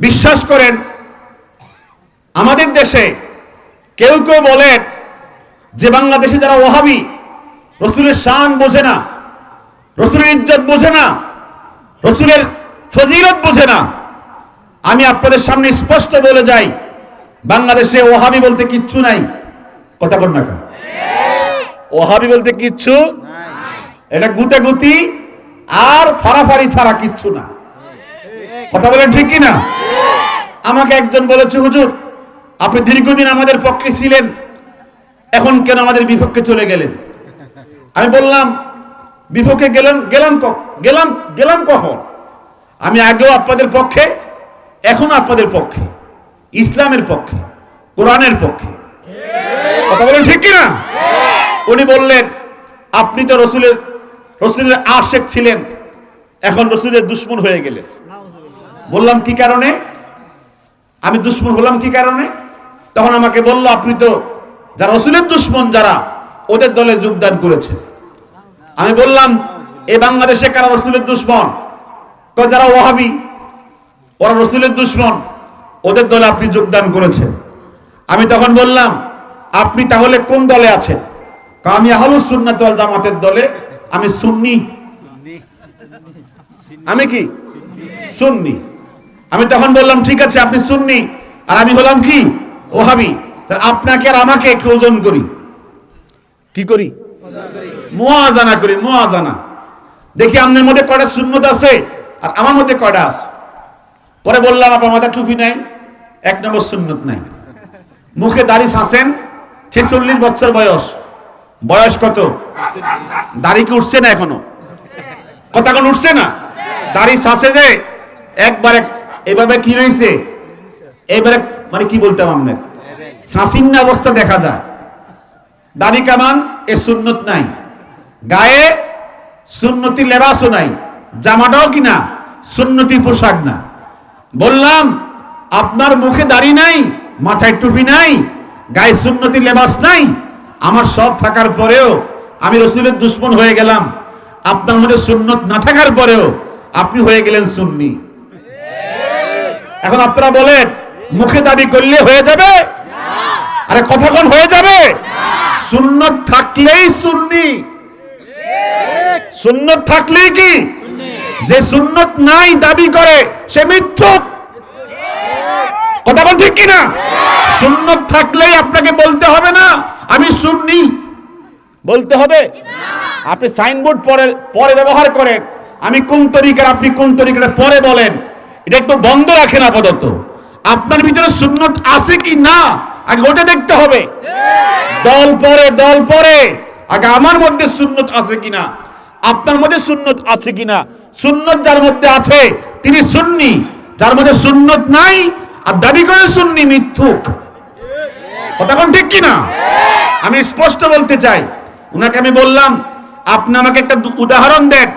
বিশ্বাস করেন আমাদের দেশে কেউ কেউ বলেন যে বাংলাদেশে যারা ওয়াহাবি রসুলের শান বোঝে না, রসুলের ইজ্জত বোঝে না, রসুলের ফজিলত বোঝে না। আমি আপনাদের সামনে স্পষ্ট বলে যাই, বাংলাদেশে ওয়াহাবি বলতে কিচ্ছু নাই। কথা বল না, ওয়াহাবি বলতে কিচ্ছু এটা গুতাগুতি আর ফারাফারি ছাড়া কিচ্ছু না। কথা বলেন ঠিক কি না? আমাকে একজন বলেছে, হুজুর আপনি দীর্ঘদিন আমাদের পক্ষে ছিলেন, এখন কেন আমাদের বিপক্ষে চলে গেলেন? আমি বললাম, বিপক্ষে গেলাম কখন? আমি আগেও আপনাদের পক্ষে, এখনো আপনাদের পক্ষে, ইসলামের পক্ষে, কোরআনের পক্ষে। কথা বলেন ঠিক কি না? উনি বললেন, আপনি তো রসুলের আশেক ছিলেন, এখন রসুলের দুশমন হয়ে গেলেন। বললাম কি কারণে? আমি দুশমন হলাম কি কারণে? তখন আমাকে বলল, আপনি তো যারা রসুলের দুশমন যারা ওদের দলে যোগদান করেছেন। আমি বললাম, এই বাংলাদেশে কারা রসুলের দুশমন? যারা ওয়াহাবি ওরা রসুলের দুশমন, ওদের দলে আপনি যোগদান করেছেন। আমি তখন বললাম, আপনি তাহলে কোন দলে আছেন? আমি আহলুস সুন্নাত ওয়াল জামাতের দলে, আমি সুন্নি। আমি কি সুন্নি? আমি তখন বললাম, ঠিক আছে আপনি সুন্নি আর আমি হলাম কি ওয়াহাবি, আপনাকে আর আমাকে একটু ওজন করি, কি করি? মুওয়াজানা করি, মুওয়াজানা দেখি আপনার মধ্যে কয়টা সুন্নত আছে আর আমার মধ্যে কয়টা আছে। পরে বললাম, আপনার মাথা টুপি নাই, 1 নম্বর সুন্নত নাই। মুখে দাড়ি ছাঁচেন, 46 বছর বয়স। বয়স কত? দাড়ি কি উঠছে না এখনো? কথা কোন উঠছে না? দাড়ি ছাঁচে যে একবারে এভাবে কি রয়েছে, এবারে মানে কি বলতাম আপনার ছাঁচিন্ন অবস্থা দেখা যায়। দাড়ি কামান এ সুন্নত নাই, গায়ে সুন্নতি লেবাসও নাই, জামাটাও কিনা সুন্নতি পোশাক না। বললাম, আপনার মুখে দাড়ি নাই, মাথায় টুপি নাই, গায়ে সুন্নতি লেবাস নাই, আমার সব থাকার পরেও আমি রসুলের দুশমন হয়ে গেলাম। আপনার মধ্যে সুন্নত না থাকার পরেও আপনি হয়ে গেলেন সুন্নি। এখন আপনারা বলেন, মুখে দাবি করলে হয়ে যাবে? আরে কথা কোন হয়ে যাবে? সুন্নত থাকলেই সুন্নি, সুন্নত থাকলেই কি? যে সুন্নত নাই দাবি করে সে মিথ্যুক। কথা কোন ঠিক কিনা? সুন্নত থাকলেই আপনাকে বলতে হবে না আমি সুন্নি, বলতে হবে। আপনি সাইনবোর্ড পরে ব্যবহার করেন, আমি কোন তরিকার, আপনি কোন তরিকার পরে বলেন, এটা একটু বন্ধ রাখেন আপাতত। আপনার ভিতরে সুন্নত আছে কি না আগে ওটা দেখতে হবে। দল পরে আগে আমার মধ্যে সুন্নত আছে কিনা, আপনার মধ্যে সুন্নত আছে কিনা। সুন্নত যার মধ্যে আছে তিনি সুন্নি, যার মধ্যে সুন্নত নাই আর দাবি করে সুন্নি, মিথ্যুক। কথা কোন ঠিক কিনা? আমি স্পষ্ট বলতে চাই। উনাকে আমি বললাম, আপনি আমাকে একটা উদাহরণ দেন,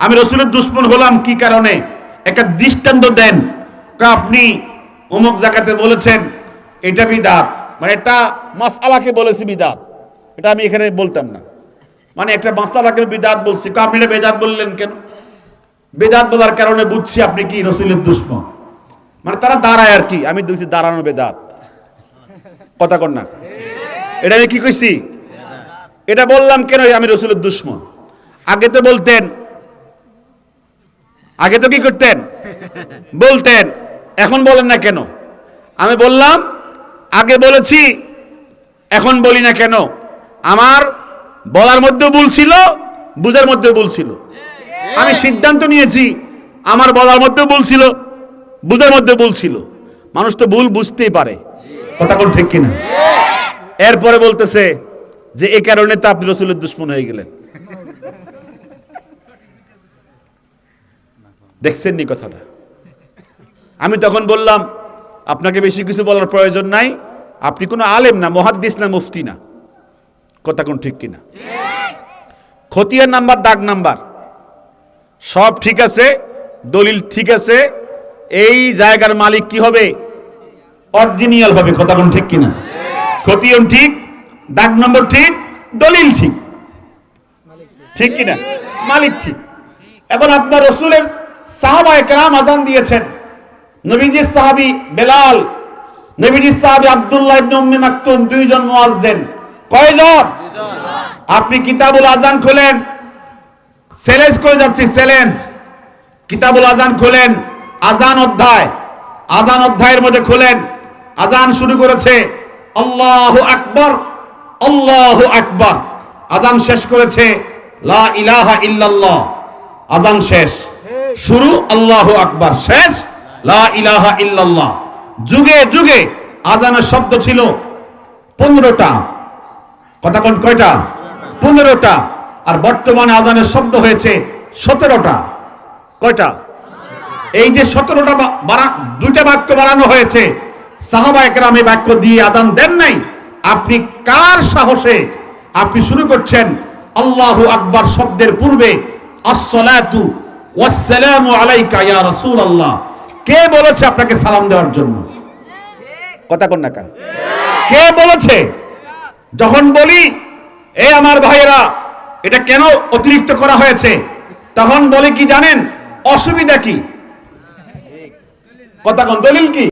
আমি রসুলের দুশমন হলাম কি কারণে, একটা দৃষ্টান্ত দেন। আপনি অমুক জায়গাতে বলেছেন এটা বিদআত, মানে একটা মাসআলাকে বলেছি বিদআত, এটা আমি এখানে বলতাম না, মানে একটা মাসআলাকে বিদআত বলছি। আপনি এটা বেদাত বললেন কেন? বেদাত বলার কারণে বুঝছি আপনি কি রসুলের দুশমন, মানে তারা দাঁড়ায় আর কি, আমি বুঝছি দাঁড়ানো বেদাত। কথা কন না, এটা আমি কি কইছি? এটা বললাম কেন আমি রসুলের দুশমন? আগে তো বলতেন, আগে তো কি করতেন? বলতেন, এখন বলেন না কেন? আমি বললাম, আগে বলেছি, এখন বলি না কেন? আমার বলার মধ্যে ভুল ছিল, বুঝার মধ্যে ভুল ছিল। আমি সিদ্ধান্ত নিয়েছি, আমার বলার মধ্যে ভুল ছিল, বুঝার মধ্যে ভুল ছিল। মানুষ তো ভুল বুঝতেই পারে। কথা কোন ঠিক কিনা? এরপরে বলতেছে যে এই কারণে তো আপনি রসুলের দুশমন হয়ে গেলেন। দেখছেন নি কথাটা? আমি তখন বললাম, আপনাকে বেশি কিছু বলার প্রয়োজন নাই, আপনি কোনো আলেম না, মুহাদ্দিস না, মুফতি না। কথা কোন ঠিক কিনা? খতিয়ান নাম্বার, দাগ নাম্বার সব ঠিক আছে, দলিল ঠিক আছে, এই জায়গার মালিক কি হবে? অরিজিনাল হবে। কথা কোন ঠিক কিনা? খতিয়ান ঠিক, দাগ নম্বর ঠিক, দলিল ঠিক, ঠিক কিনা? মালিক ঠিক। এখন আপনার রসুলের সাহাবায়ে কেরাম আযান দিয়েছেন, নবীজির সাহাবী বেলাল, নবীজির সাহাবী আব্দুল্লাহ ইবনে উম্মে মাকতুম, দুইজন মুয়াজ্জিন। কয়জন? আপনি কিতাবুল আযান খোলেন, চ্যালেঞ্জ করে যাচ্ছি, চ্যালেঞ্জ। কিতাবুল আযান খোলেন, আযান অধ্যায়, আযান অধ্যায়ের মধ্যে খোলেন, আযান শুরু করেছে আল্লাহু আকবার, আল্লাহু আকবার। আযান শেষ করেছে লা ইলাহা ইল্লাল্লাহ। আযান শেষ, শুরু আল্লাহু আকবার, শেষ লা ইলাহা ইল্লাল্লাহ। যুগে যুগে আযানের শব্দ ছিল 15টা। কথা কোন কয়টা? 15টা। আর বর্তমানে আযানের শব্দ হয়েছে 17টা। কয়টা? এই যে 17টা দুইটা বাক্য বাড়ানো হয়েছে, সাহাবায়ে কেরাম এই বাক্য দিয়ে আযান দেন নাই। আপনি কার সাহসে আপনি শুরু করছেন আল্লাহু আকবার শব্দের পূর্বে আসসালাতু ওয়াসসালামু আলাইকা ইয়া রাসূলুল্লাহ? কে বলেছে আপনাকে সালাম দেওয়ার জন্য? কথা কোন না কা? কে বলেছে? যখন বলি এ আমার ভাইয়েরা এটা কেন অতিরিক্ত করা হয়েছে, তখন বলে কি জানেন? অসুবিধা কি? কথা কোন? দলিল কি?